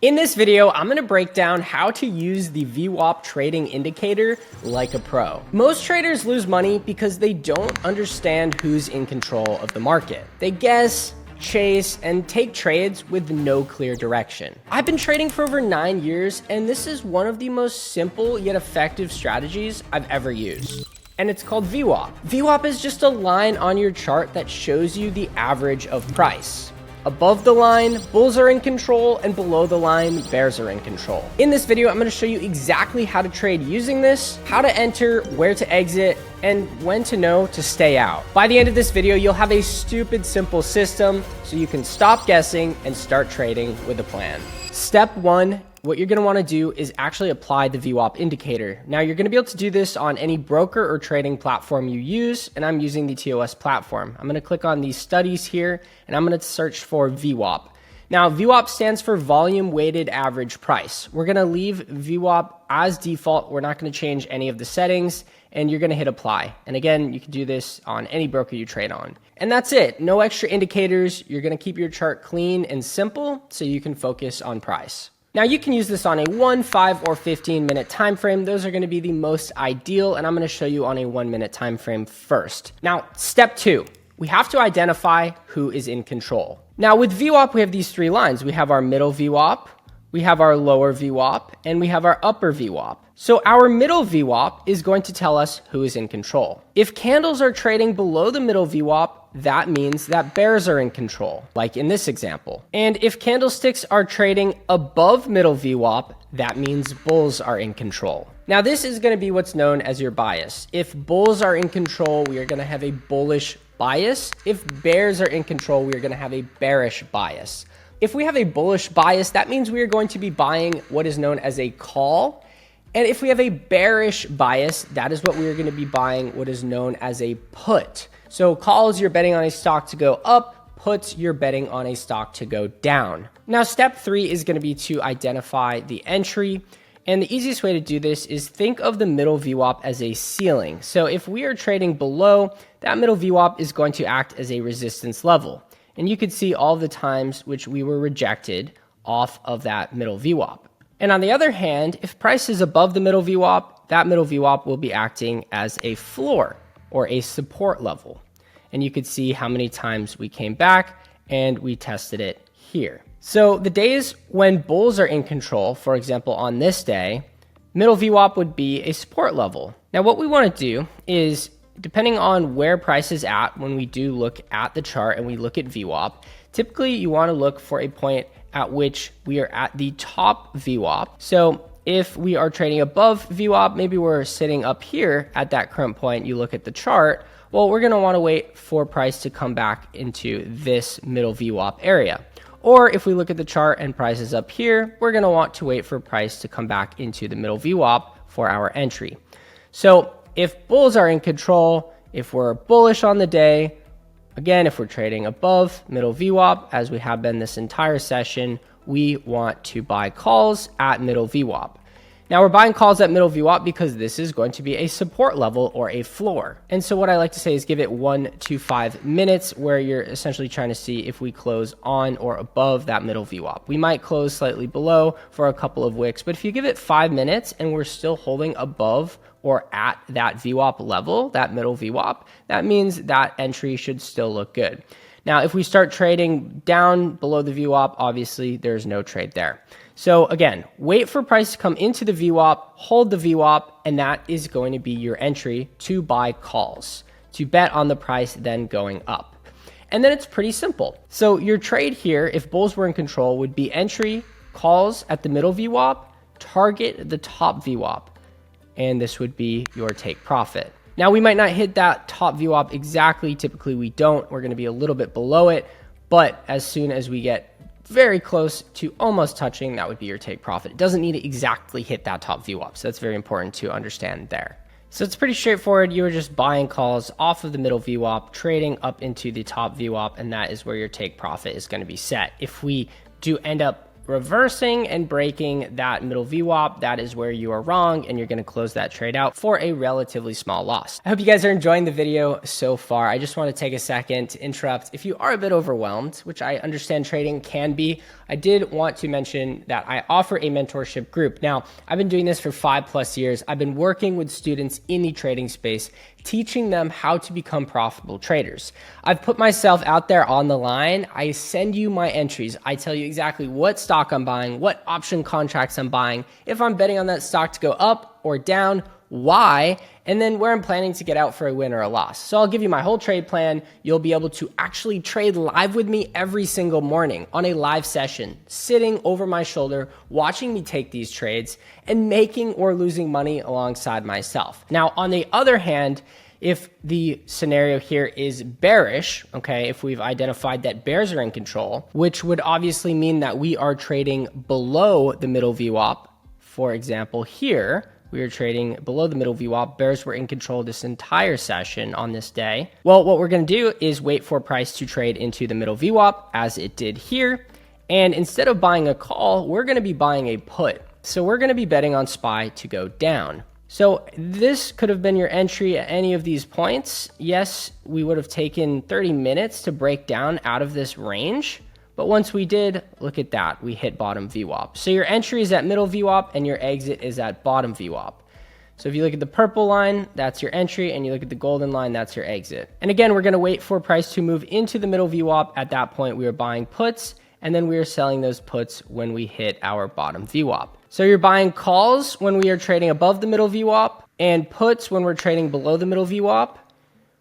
In this video, I'm going to break down how to use the VWAP trading indicator like a pro. Most traders lose money because they don't understand who's in control of the market. They guess, chase, and take trades with no clear direction. I've been trading for over 9 years, and this is one of the most simple yet effective strategies I've ever used. And it's called VWAP. VWAP is just a line on your chart that shows you the average of price. Above the line, bulls are in control, and below the line, bears are in control. In this video, I'm going to show you exactly how to trade using this, how to enter, where to exit, and when to know to stay out. By the end of this video, you'll have a stupid simple system so you can stop guessing and start trading with a plan. Step 1. What you're going to want to do is actually apply the VWAP indicator. Now, you're going to be able to do this on any broker or trading platform you use, and I'm using the TOS platform. I'm going to click on these studies here, and I'm going to search for VWAP. Now, VWAP stands for volume weighted average price. We're going to leave VWAP as default. We're not going to change any of the settings, and you're going to hit apply. And again, you can do this on any broker you trade on. And that's it. No extra indicators. You're going to keep your chart clean and simple so you can focus on price. Now, you can use this on a 1, 5, or 15-minute time frame. Those are going to be the most ideal, and I'm going to show you on a 1-minute time frame first. Now, step 2, we have to identify who is in control. Now, with VWAP, we have these 3 lines. We have our middle VWAP, we have our lower VWAP, and we have our upper VWAP. So our middle VWAP is going to tell us who is in control. If candles are trading below the middle VWAP, that means that bears are in control, like in this example. And if candlesticks are trading above middle VWAP, that means bulls are in control. Now, this is going to be what's known as your bias. If bulls are in control, we are going to have a bullish bias. If bears are in control, we are going to have a bearish bias. If we have a bullish bias, that means we are going to be buying what is known as a call. And if we have a bearish bias, that is what we are going to be buying what is known as a put. So calls, you're betting on a stock to go up. Puts, you're betting on a stock to go down. Now, step 3 is going to be to identify the entry. And the easiest way to do this is think of the middle VWAP as a ceiling. So if we are trading below, that middle VWAP is going to act as a resistance level. And you could see all the times which we were rejected off of that middle VWAP. And on the other hand, if price is above the middle VWAP, that middle VWAP will be acting as a floor or a support level. And you could see how many times we came back and we tested it here. So the days when bulls are in control, for example, on this day, middle VWAP would be a support level. Now, what we want to do is, depending on where price is at, when we do look at the chart and we look at VWAP, typically you want to look for a point at which we are at the top VWAP. So if we are trading above VWAP, maybe we're sitting up here at that current point, you look at the chart, well, we're going to want to wait for price to come back into this middle VWAP area. Or if we look at the chart and price is up here, we're going to want to wait for price to come back into the middle VWAP for our entry. So if bulls are in control, if we're bullish on the day, again, if we're trading above middle VWAP, as we have been this entire session, we want to buy calls at middle VWAP. Now, we're buying calls at middle VWAP because this is going to be a support level or a floor. And so what I like to say is give it 1 to 5 minutes where you're essentially trying to see if we close on or above that middle VWAP. We might close slightly below for a couple of wicks, but if you give it 5 minutes and we're still holding above or at that VWAP level, that middle VWAP, that means that entry should still look good. Now, if we start trading down below the VWAP, obviously there's no trade there. So again, wait for price to come into the VWAP, hold the VWAP, and that is going to be your entry to buy calls, to bet on the price then going up. And then it's pretty simple. So your trade here, if bulls were in control, would be entry, calls at the middle VWAP, target the top VWAP. And this would be your take profit. Now, we might not hit that top VWAP exactly. Typically, we don't. We're going to be a little bit below it. But as soon as we get very close to almost touching, that would be your take profit. It doesn't need to exactly hit that top VWAP. So that's very important to understand there. So it's pretty straightforward. You are just buying calls off of the middle VWAP, trading up into the top VWAP, and that is where your take profit is going to be set. If we do end up reversing and breaking that middle VWAP, that is where you are wrong, and you're going to close that trade out for a relatively small loss. I hope you guys are enjoying the video so far. I just want to take a second to interrupt. If you are a bit overwhelmed, which I understand trading can be, I did want to mention that I offer a mentorship group. Now, I've been doing this for 5+ years. I've been working with students in the trading space, teaching them how to become profitable traders. I've put myself out there on the line. I send you my entries. I tell you exactly what stock I'm buying, what option contracts I'm buying, if I'm betting on that stock to go up or down, why, and then where I'm planning to get out for a win or a loss. So I'll give you my whole trade plan. You'll be able to actually trade live with me every single morning on a live session, sitting over my shoulder, watching me take these trades and making or losing money alongside myself. Now, on the other hand, if the scenario here is bearish, okay, if we've identified that bears are in control, which would obviously mean that we are trading below the middle VWAP, for example, here, we were trading below the middle VWAP. Bears were in control this entire session on this day. Well, what we're going to do is wait for price to trade into the middle VWAP as it did here. And instead of buying a call, we're going to be buying a put. So we're going to be betting on SPY to go down. So this could have been your entry at any of these points. Yes, we would have taken 30 minutes to break down out of this range. But once we did, look at that, we hit bottom VWAP. So your entry is at middle VWAP and your exit is at bottom VWAP. So if you look at the purple line, that's your entry, and you look at the golden line, that's your exit. And again, we're gonna wait for price to move into the middle VWAP. At that point, we are buying puts, and then we are selling those puts when we hit our bottom VWAP. So you're buying calls when we are trading above the middle VWAP, and puts when we're trading below the middle VWAP.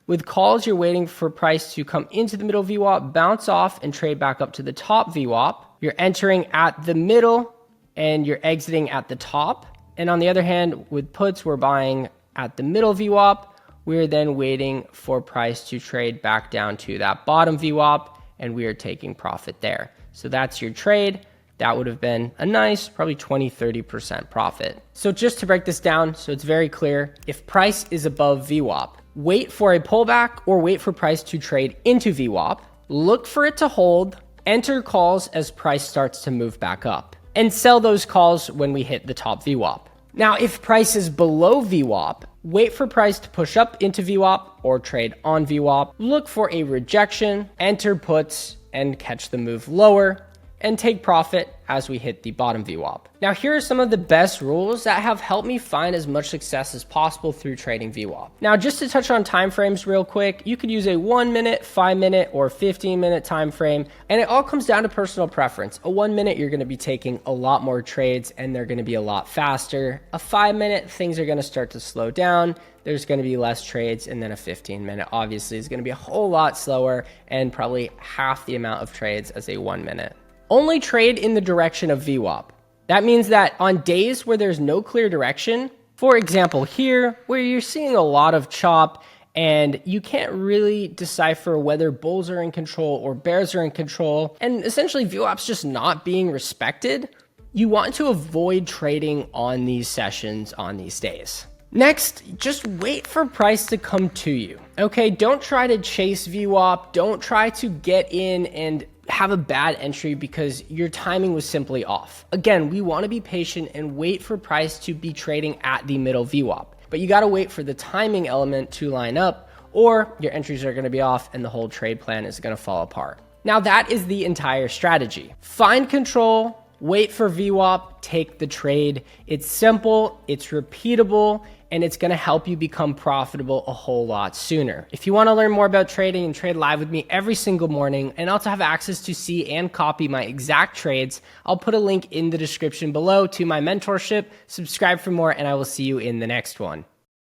With calls, you're waiting for price to come into the middle VWAP, bounce off, and trade back up to the top VWAP. You're entering at the middle, and you're exiting at the top. And on the other hand, with puts, we're buying at the middle VWAP. We're then waiting for price to trade back down to that bottom VWAP, and we are taking profit there. So that's your trade. That would have been a nice, probably 20-30% profit. So just to break this down, so it's very clear, if price is above VWAP, wait for a pullback or wait for price to trade into VWAP, look for it to hold, enter calls as price starts to move back up, and sell those calls when we hit the top VWAP. Now, if price is below VWAP, wait for price to push up into VWAP or trade on VWAP, look for a rejection, enter puts, and catch the move lower, and take profit as we hit the bottom VWAP. Now, here are some of the best rules that have helped me find as much success as possible through trading VWAP. Now, just to touch on timeframes real quick, you could use a 1 minute, 5 minute, or 15 minute time frame, and it all comes down to personal preference. A 1 minute, you're gonna be taking a lot more trades and they're gonna be a lot faster. A 5 minute, things are gonna start to slow down. There's gonna be less trades, and then a 15 minute obviously is gonna be a whole lot slower and probably half the amount of trades as a 1 minute. Only trade in the direction of VWAP. That means that on days where there's no clear direction, for example here, where you're seeing a lot of chop and you can't really decipher whether bulls are in control or bears are in control, and essentially VWAP's just not being respected, you want to avoid trading on these sessions on these days. Next, just wait for price to come to you. Okay, don't try to chase VWAP. Don't try to get in and have a bad entry because your timing was simply off. Again, we want to be patient and wait for price to be trading at the middle VWAP. But you got to wait for the timing element to line up, or your entries are going to be off and the whole trade plan is going to fall apart. Now that is the entire strategy. Find control, wait for VWAP, take the trade. It's simple, it's repeatable, and it's going to help you become profitable a whole lot sooner. If you want to learn more about trading and trade live with me every single morning, and also have access to see and copy my exact trades, I'll put a link in the description below to my mentorship. Subscribe for more, and I will see you in the next one.